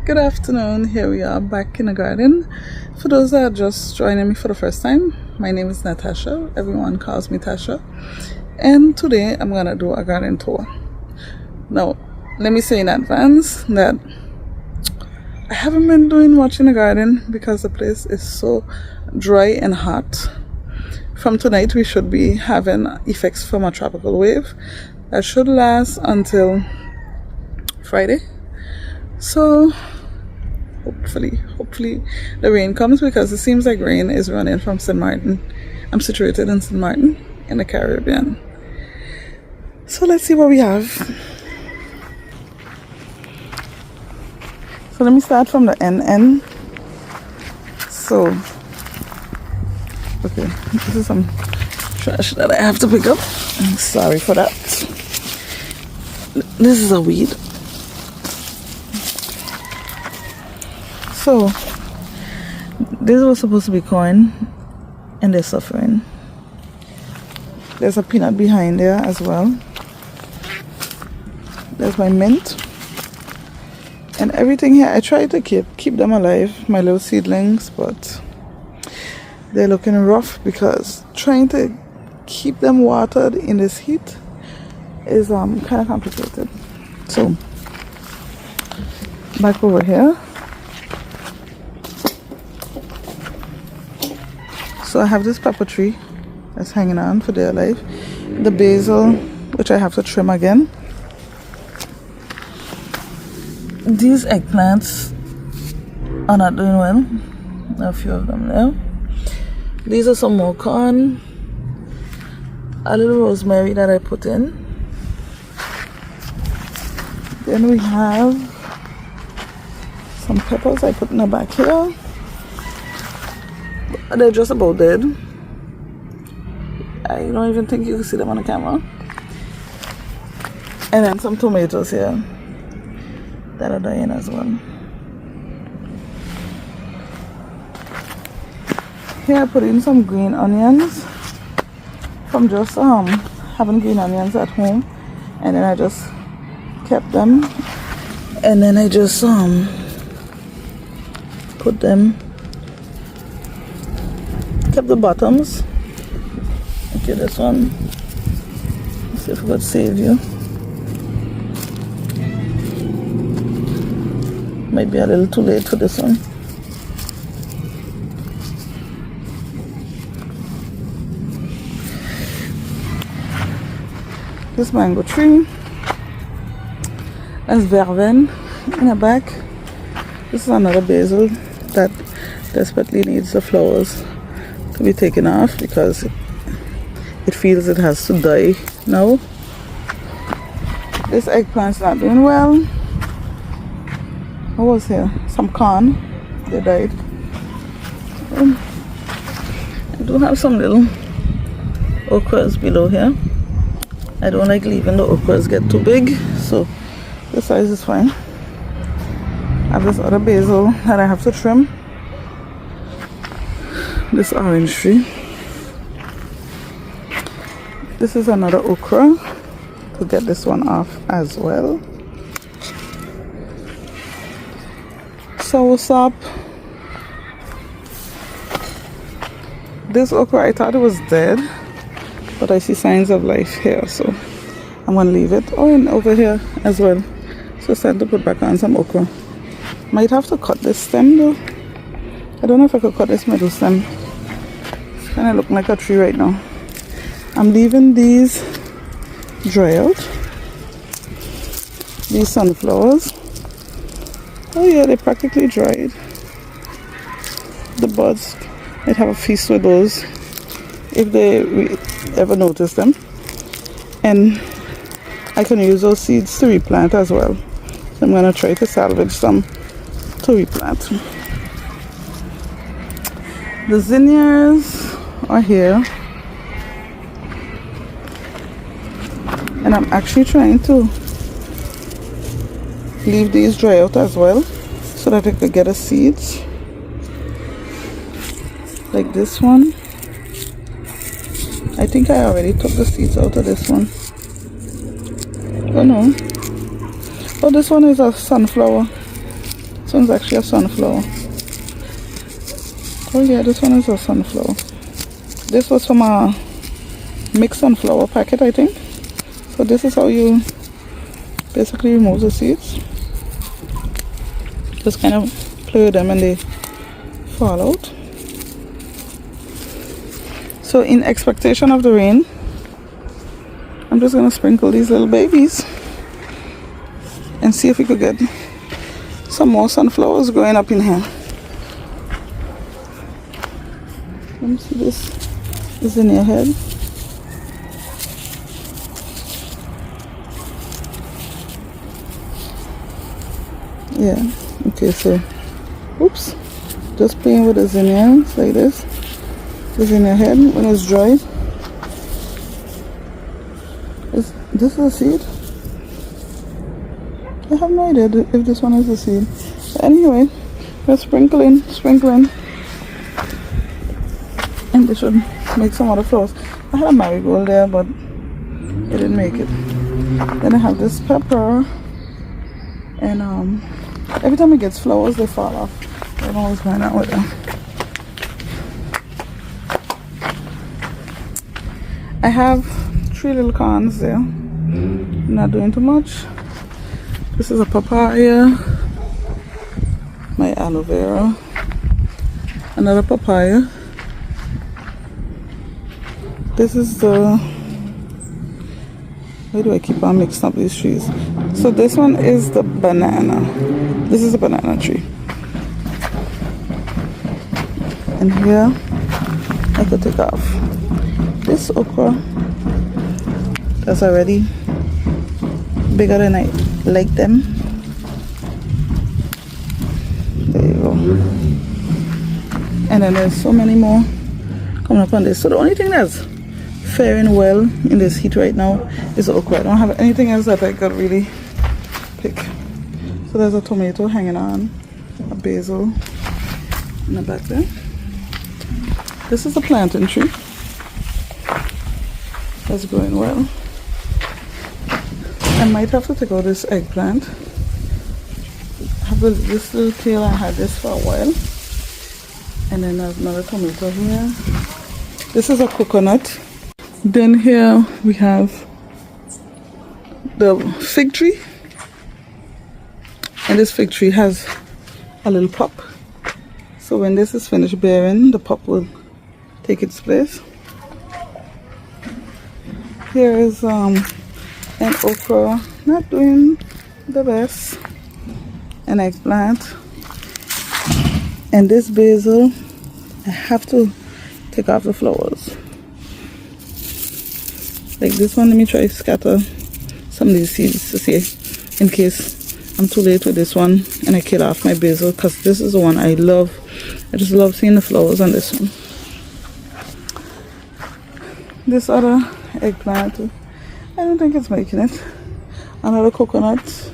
Good afternoon. Here we are back in the garden. For those that are just joining me for the first time, my name is Natasha. Everyone calls me Tasha. And today I'm going to do a garden tour. Now, let me say in advance that I haven't been doing much in the garden because the place is so dry and hot. From tonight, we should be having effects from a tropical wave that should last until Friday. So hopefully the rain comes, because it seems like rain is running from St. Martin. I'm situated in St. Martin in the Caribbean. So let's see what we have. So let me start from the end. So, okay, this is some trash that I have to pick up. I'm sorry for that. This is a weed. So, this was supposed to be corn, and they're suffering. There's a peanut behind there as well. There's my mint. And everything here, I try to keep them alive, my little seedlings, but they're looking rough because trying to keep them watered in this heat is kind of complicated. So, back over here. So I have this pepper tree that's hanging on for dear life. The basil, which I have to trim again. These eggplants are not doing well. A few of them there. These are some more corn. A little rosemary that I put in. Then we have some peppers I put in the back here. They're just about dead. I don't even think you can see them on the camera. And then some tomatoes here that are dying as well. Here I put in some green onions from just having green onions at home, and then I just kept them, and then I just put them, kept the bottoms. Okay, this one, let's see if we could save you. Might be a little too late for this one. This mango tree. That's verveine in the back. This is another basil that desperately needs the flowers to be taken off because it feels it has to die now. This eggplant's not doing well. What was here? Some corn. They died. I do have some little okras below here. I don't like leaving the okras get too big, so this size is fine. I have this other basil that I have to trim. This orange tree. This is another okra. To get this one off as well. Soursop. This okra, I thought it was dead, but I see signs of life here, so I'm gonna leave it. Oh, and over here as well. So it's time to put back on some okra. Might have to cut this stem though. I don't know if I could cut this middle stem. It's kind of looking like a tree right now. I'm leaving these dry out. These sunflowers. Oh yeah, they're practically dried. The buds might have a feast with those if they ever notice them. And I can use those seeds to replant as well. So I'm going to try to salvage some to replant. The zinnias are here. And I'm actually trying to leave these dry out as well so that I could get a seeds. Like this one. I think I already took the seeds out of this one. Oh no. Oh, this one is a sunflower. So one's actually a sunflower. Oh yeah, this one is a sunflower. This was from a mixed sunflower packet, I think. So this is how you basically remove the seeds. Just kind of play with them and they fall out. So in expectation of the rain, I'm just going to sprinkle these little babies and see if we could get some more sunflowers growing up in here. Let me see, this is in your head. Yeah, okay, so oops, just playing with the zinnias like this. This in your head when it's dry. This is a seed? I have no idea if this one is a seed. But anyway, we're sprinkling, and they should make some other flowers. I had a marigold there, but it didn't make it. Then I have this pepper, and every time it gets flowers, they fall off. I don't know what's going on with them. I have 3 little cons there. Not doing too much. This is a papaya, my aloe vera, another papaya. This is the, why do I keep on mixing up these trees? So this one is the banana. This is a banana tree. And here I could take off this okra that's already bigger than I like them. There you go. And then there's so many more coming up on this. So the only thing that's faring well in this heat right now is okra. I don't have anything else that I could really pick. So there's a tomato hanging on, a basil in the back there. This is a plantain tree that's growing well. I might have to take out this eggplant. I have this little tail. I had this for a while. And then there's another tomato here. This is a coconut. Then here we have the fig tree. And this fig tree has a little pop. So when this is finished bearing, the pop will take its place. Here is an okra, not doing the best, an eggplant, and this basil, I have to take off the flowers. Like this one, let me try scatter some of these seeds to see in case I'm too late with this one and I kill off my basil, because this is the one I love. I just love seeing the flowers on this one. This other eggplant, I don't think it's making it. Another coconut,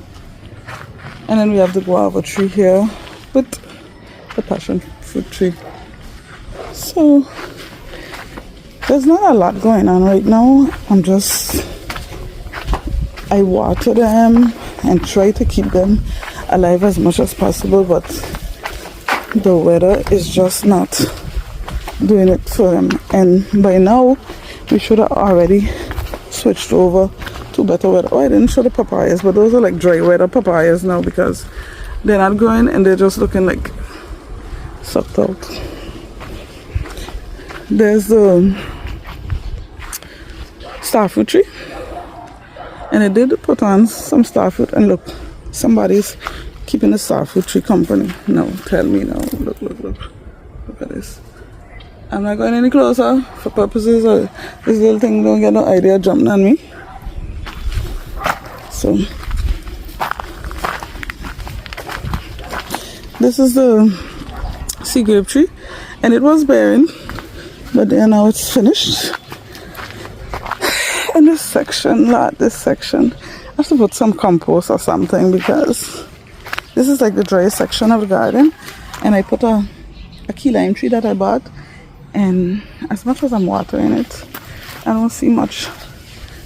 and then we have the guava tree here with the passion fruit tree. So there's not a lot going on right now. I water them and try to keep them alive as much as possible, but the weather is just not doing it for them. And by now we should have already switched over to better weather. Oh, I didn't show the papayas, but those are like dry weather papayas now because they're not growing and they're just looking like sucked out. There's the starfruit tree, and I did put on some starfruit, and look, somebody's keeping the starfruit tree company. No, tell me no. Look at this. I'm not going any closer for purposes of this little thing don't get no idea jumping on me. So this is the sea grape tree, and it was bearing, but then now it's finished. And this section, I have to put some compost or something because this is like the dry section of the garden, and I put a key lime tree that I bought. And as much as I'm watering it, I don't see much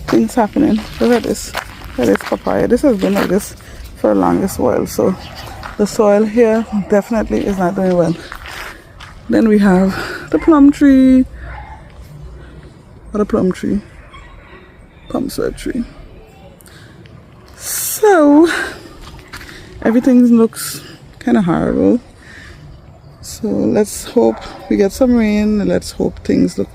things happening. Look at this papaya. This has been like this for the longest while, so The soil here definitely is not doing well. Then we have the plum tree. What a plum tree. Pumpsweat tree. So everything looks kind of horrible. So let's hope we get some rain. Let's hope things look